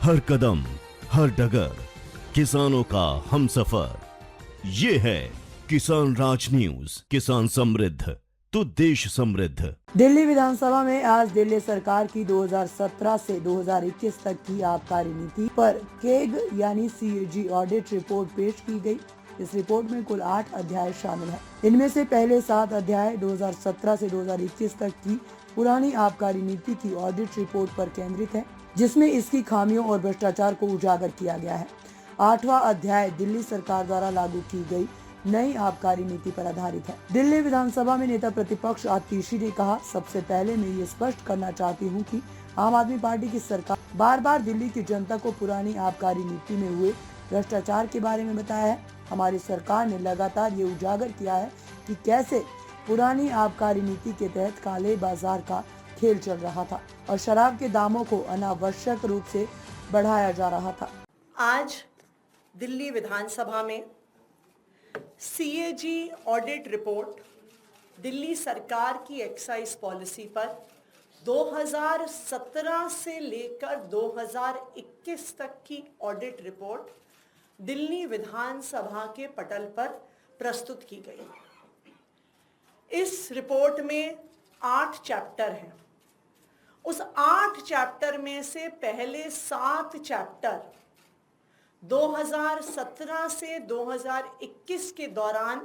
हर कदम हर डगर किसानों का हमसफर। ये है किसान राज न्यूज। किसान समृद्ध तो देश समृद्ध। दिल्ली विधानसभा में आज दिल्ली सरकार की 2017 से 2021 तक की आबकारी नीति पर केग यानी CAG ऑडिट रिपोर्ट पेश की गई। इस रिपोर्ट में कुल 8 अध्याय शामिल हैं। इनमें से पहले 7 अध्याय 2017 से 2021 तक की पुरानी आबकारी नीति की ऑडिट रिपोर्ट पर केंद्रित है, जिसमें इसकी खामियों और भ्रष्टाचार को उजागर किया गया है। 8वां अध्याय दिल्ली सरकार द्वारा लागू की गई नई आबकारी नीति पर आधारित है। दिल्ली विधानसभा में नेता प्रतिपक्ष आतिशी ने कहा, सबसे पहले मैं ये स्पष्ट करना चाहती हूँ कि आम आदमी पार्टी की सरकार बार बार दिल्ली की जनता को पुरानी आबकारी नीति में हुए भ्रष्टाचार के बारे में बताया है। हमारी सरकार ने लगातार ये उजागर किया है कि कैसे पुरानी आबकारी नीति के तहत काले बाजार का खेल चल रहा था और शराब के दामों को अनावश्यक रूप से बढ़ाया जा रहा था। आज दिल्ली विधानसभा में CAG ऑडिट रिपोर्ट दिल्ली सरकार की एक्साइज पॉलिसी पर 2017 से लेकर 2021 तक की ऑडिट रिपोर्ट दिल्ली विधानसभा के पटल पर प्रस्तुत की गई। इस रिपोर्ट में 8 चैप्टर हैं। उस 8 चैप्टर में से पहले 7 चैप्टर 2017 से 2021 के दौरान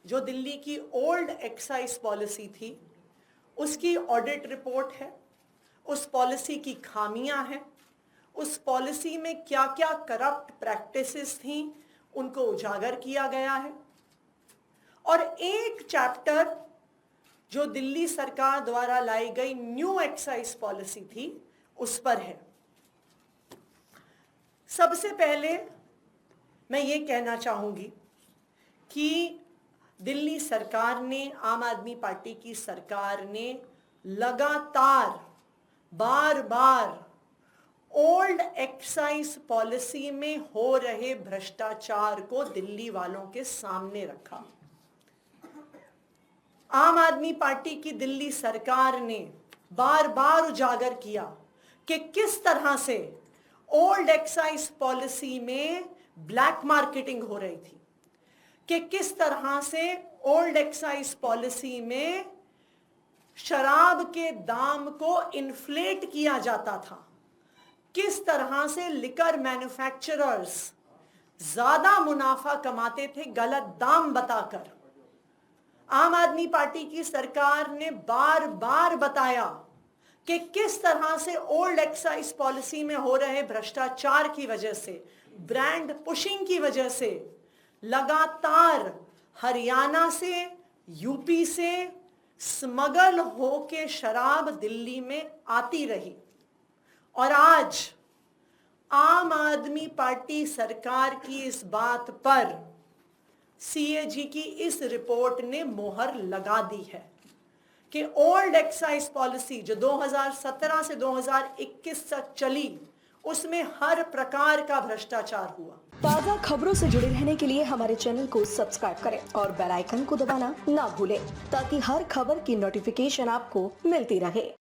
जो दिल्ली की ओल्ड एक्साइज पॉलिसी थी उसकी ऑडिट रिपोर्ट है। उस पॉलिसी की खामियां हैं, उस पॉलिसी में क्या क्या करप्ट प्रैक्टिसेस थी उनको उजागर किया गया है। और एक चैप्टर जो दिल्ली सरकार द्वारा लाई गई न्यू एक्साइज पॉलिसी थी उस पर है। सबसे पहले मैं ये कहना चाहूँगी कि दिल्ली सरकार ने, आम आदमी पार्टी की सरकार ने लगातार बार बार ओल्ड एक्साइज पॉलिसी में हो रहे भ्रष्टाचार को दिल्ली वालों के सामने रखा। आम आदमी पार्टी की दिल्ली सरकार ने बार बार उजागर किया कि किस तरह से ओल्ड एक्साइज पॉलिसी में ब्लैक मार्केटिंग हो रही थी, कि किस तरह से ओल्ड एक्साइज पॉलिसी में शराब के दाम को इन्फ्लेट किया जाता था, किस तरह से लिकर मैन्युफैक्चरर्स ज्यादा मुनाफा कमाते थे गलत दाम बताकर। आम आदमी पार्टी की सरकार ने बार बार बताया कि किस तरह से ओल्ड एक्साइज पॉलिसी में हो रहे भ्रष्टाचार की वजह से, ब्रांड पुशिंग की वजह से लगातार हरियाणा से, यूपी से स्मगल होके शराब दिल्ली में आती रही। और आज आम आदमी पार्टी सरकार की इस बात पर CAG की इस रिपोर्ट ने मोहर लगा दी है कि ओल्ड एक्साइज पॉलिसी जो 2017 से 2021 तक चली उसमें हर प्रकार का भ्रष्टाचार हुआ। ताज़ा खबरों से जुड़े रहने के लिए हमारे चैनल को सब्सक्राइब करें और बेल आइकन को दबाना ना भूलें ताकि हर खबर की नोटिफिकेशन आपको मिलती रहे।